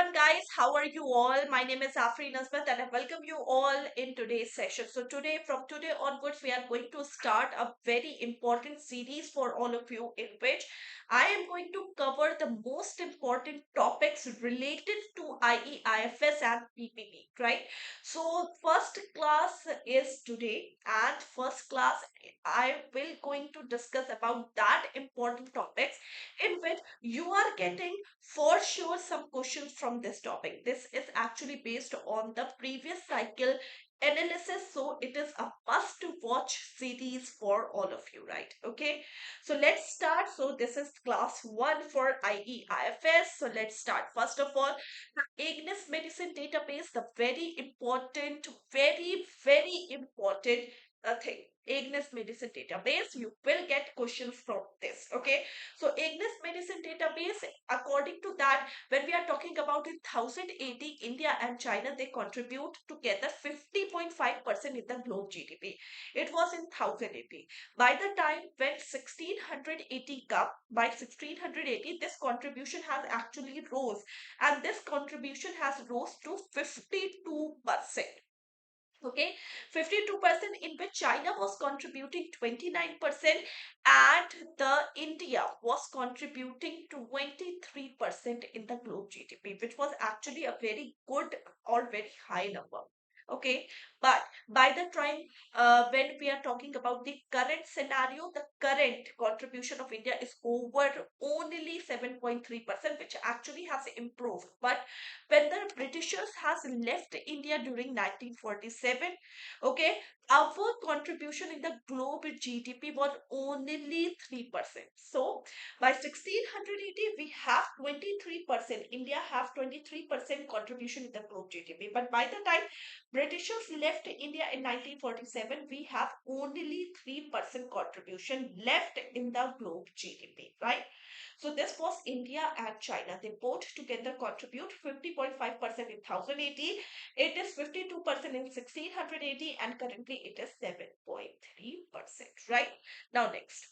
everyone, guys. How are you all? My name is Afri Nasbat and I welcome you all in today's session. So from today onwards, we are going to start a very important series for all of you in which I am going to cover the most important topics related to IE IFS and PPP, right? So first class is today, and first class I will going to discuss about that important topics in which you are getting for sure some questions from this topic. This is actually based on the previous cycle analysis, so it is a must to watch series for all of you, right? Okay, so let's start. So this is class 1 for IE IFS. So let's start. First of all, the Ignis medicine database, the very important, very important thing. Ignis medicine database, you will get questions from this. Okay, so Ignis medicine database, according to that, when we are talking about in 1080, India and China, they contribute together 50.5% in the globe GDP. It was in 1080. By the time when 1680 come, by 1680, this contribution has actually rose, and this contribution has rose to 52%. Okay, 52%, in which China was contributing 29% and the India was contributing 23% in the globe GDP, which was actually a very good or very high number. Okay, but by the time when we are talking about the current scenario, the current contribution of India is over only 7.3%, which actually has improved. But when the Britishers has left India during 1947, okay, our contribution in the global GDP was only 3%. So by 1680, we have 23%. India have 23% contribution in the globe GDP. But by the time Britishers left India in 1947, we have only 3% contribution left in the globe GDP, right? So this was India and China. They both together contribute 50.5% in 1080. It is 52% in 1680, and currently it is 7.3%, right? Now next.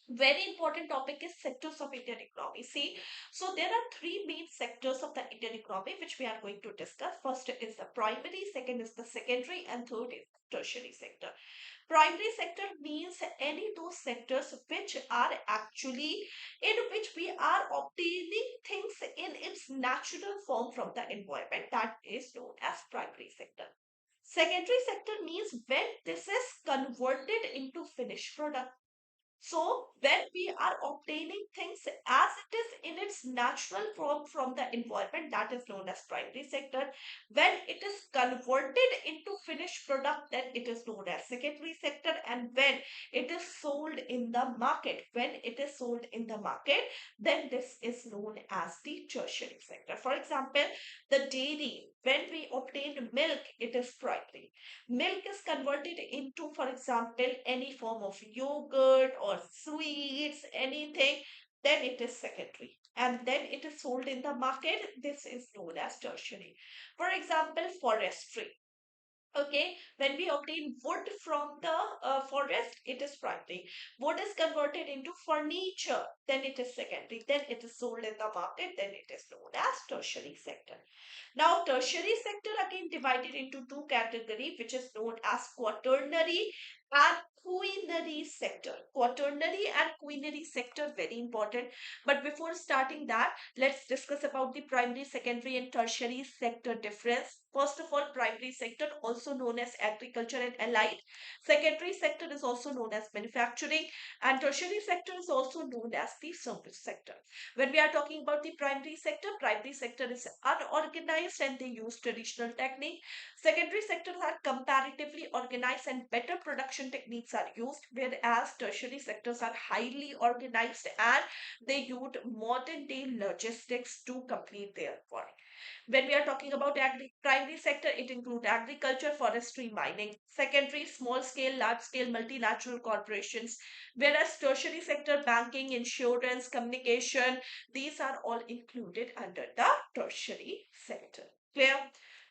Very important topic is sectors of Indian economy. See, so there are three main sectors of the Indian economy which we are going to discuss. First is the primary, second is the secondary, and third is tertiary sector. Primary sector means any those sectors which are actually in which we are obtaining things in its natural form from the environment, that is known as primary sector. Secondary sector means when this is converted into finished product. So when we are obtaining things as it is in its natural form from the environment, that is known as primary sector. When it is converted into finished product, then it is known as secondary sector. And when it is sold in the market, then this is known as the tertiary sector. For example, the dairy, when we obtain milk, it is primary. Milk is converted into, for example, any form of yogurt or sweets, anything, then it is secondary. And then it is sold in the market. This is known as tertiary. For example, forestry. Okay, when we obtain wood from the forest, it is primary. Wood is converted into furniture, then it is secondary. Then it is sold in the market, then it is known as tertiary sector. Now, tertiary sector again divided into two categories, which is known as quaternary and quinary sector. Quaternary and quinary sector, very important. But before starting that, let's discuss about the primary, secondary, and tertiary sector difference. First of all, primary sector, also known as agriculture and allied. Secondary sector is also known as manufacturing, and tertiary sector is also known as the service sector. When we are talking about the primary sector is unorganized and they use traditional technique. Secondary sectors are comparatively organized and better production techniques are used, whereas tertiary sectors are highly organized and they use modern day logistics to complete their work. When we are talking about primary sector, it includes agriculture, forestry, mining. Secondary, small scale, large scale, multinational corporations. Whereas tertiary sector, banking, insurance, communication, these are all included under the tertiary sector. Clear?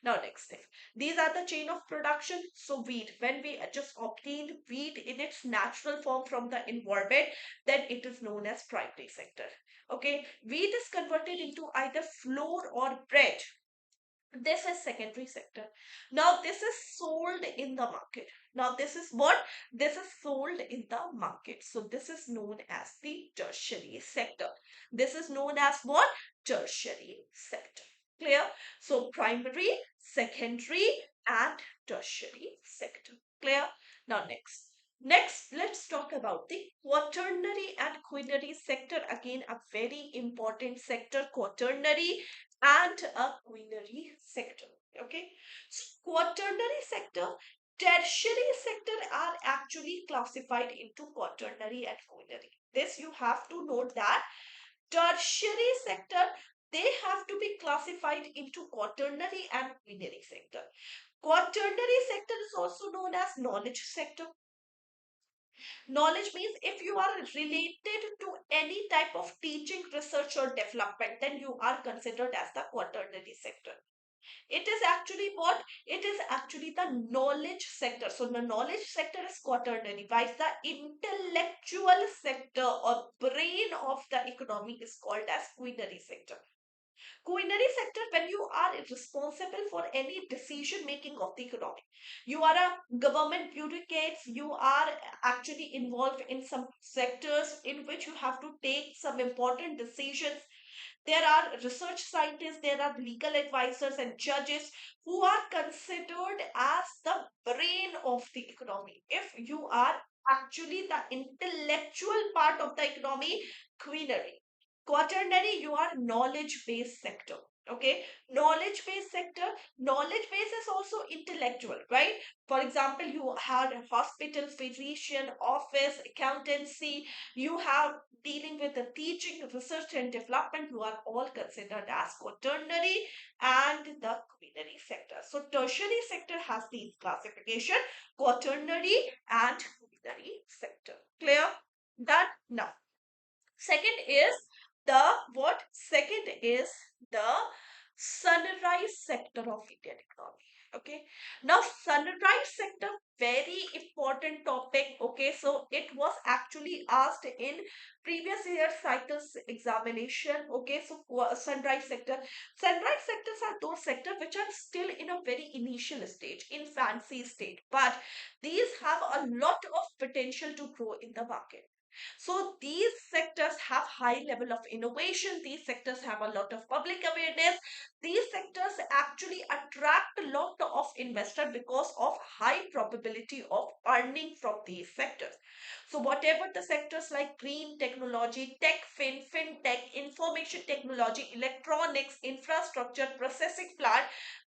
Now, next thing, these are the chain of production. So, wheat, when we just obtain wheat in its natural form from the environment, then it is known as primary sector. Okay, wheat is converted into either flour or bread. This is secondary sector. Now, this is sold in the market. Now, this is what? This is sold in the market. So, this is known as the tertiary sector. This is known as what? Tertiary sector. Clear? So, primary, secondary, and tertiary sector. Clear? Now, next. Next, let's talk about the quaternary and quinary sector. Again, a very important sector. Quaternary and a quinary sector. Okay, so quaternary sector, tertiary sector are actually classified into quaternary and quinary. This you have to note that tertiary sector, they have to be classified into quaternary and quinary sector. Quaternary sector is also known as knowledge sector. Knowledge means if you are related to any type of teaching, research, or development, then you are considered as the quaternary sector. It is actually what? It is actually the knowledge sector. So the knowledge sector is quaternary, while the intellectual sector or brain of the economy is called as quinary sector. Quinary sector, when you are responsible for any decision making of the economy, you are a government bureaucrat, you are actually involved in some sectors in which you have to take some important decisions. There are research scientists, there are legal advisors and judges who are considered as the brain of the economy. If you are actually the intellectual part of the economy, quinary. Quaternary, you are knowledge based sector. Okay, knowledge based sector, knowledge base is also intellectual, right? For example, you have a hospital, physician, office, accountancy, you have dealing with the teaching, research, and development, who are all considered as quaternary and the quinary sector. So, tertiary sector has these classification: quaternary and quinary sector. Clear? That now. Second is the what? Second is the sunrise sector of Indian economy. Okay. Now, sunrise sector, very important topic. Okay. So, it was actually asked in previous year cycles examination. Okay. So, sunrise sector. Sunrise sectors are those sectors which are still in a very initial stage, infancy state. But these have a lot of potential to grow in the market. So these sectors have high level of innovation. These sectors have a lot of public awareness. These sectors actually attract a lot of investor because of high probability of earning from these sectors. So whatever the sectors like green technology, fintech, information technology, electronics, infrastructure, processing plant,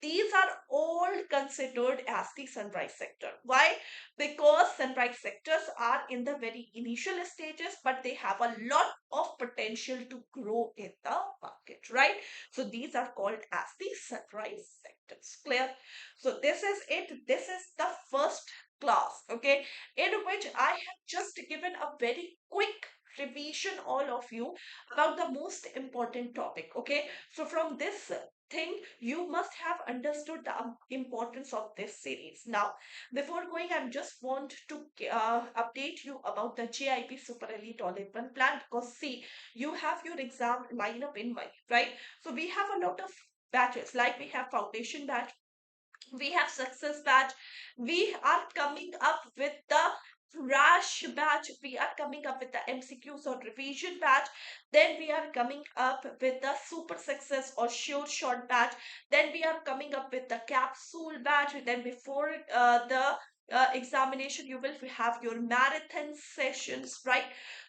these are all considered as the sunrise sector. Why? Because sunrise sectors are in the very initial stages, but they have a lot of potential to grow in the market, right? So these are called as the sunrise sectors. Clear? So this is it. This is the first class, okay, in which I have just given a very quick revision all of you about the most important topic. Okay, so from this thing you must have understood the importance of this series. Now, before going, I just want to update you about the JIP Super Elite All-in-One plan, because see, you have your exam lineup in mind, right? So we have a lot of batches, like we have foundation batch, we have success batch, we are coming up with the crash batch, we are coming up with the MCQs or revision batch, then we are coming up with the super success or sure shot batch, then we are coming up with the capsule batch, then before the examination you will have your marathon sessions, right?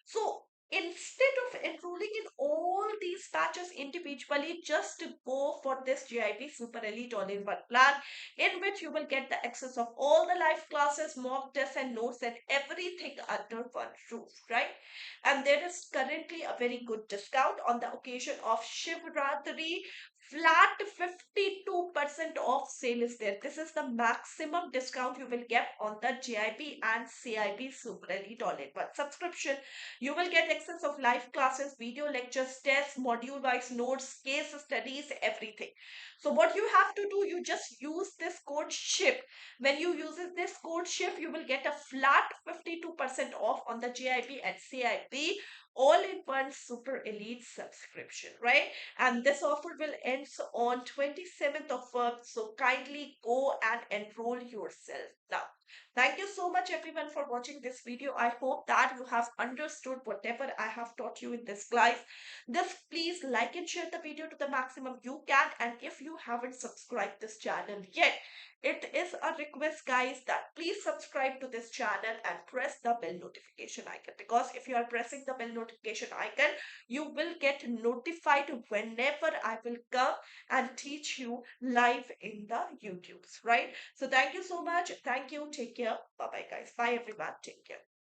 So instead of enrolling in all these batches individually, just go for this JIP Super Elite All-in-One plan, in which you will get the access of all the live classes, mock tests, and notes, and everything under one roof, right? And there is currently a very good discount on the occasion of Shivratri. Flat 52% off sale is there. This is the maximum discount you will get on the JIP and CIB Super Elite All-in-One subscription. You will get access of live classes, video lectures, tests, modules, module wise notes, case studies, everything. So what you have to do, you just use this code SHIP. When you use this code SHIP, you will get a flat 52% off on the JIB and CIB all in one super elite subscription, right? And this offer will end on 27th of Feb. So kindly go and enroll yourself now. Thank you so much everyone for watching this video. I hope that you have understood whatever I have taught you in this class. Just please like and share the video to the maximum you can. And if you haven't subscribed this channel yet, it is a request guys that please subscribe to this channel and press the bell notification icon, because if you are pressing the bell notification icon, you will get notified whenever I will come and teach you live in the YouTubes, right? So thank you so much. Thank you. Take care. Bye bye guys. Bye everyone. Take care.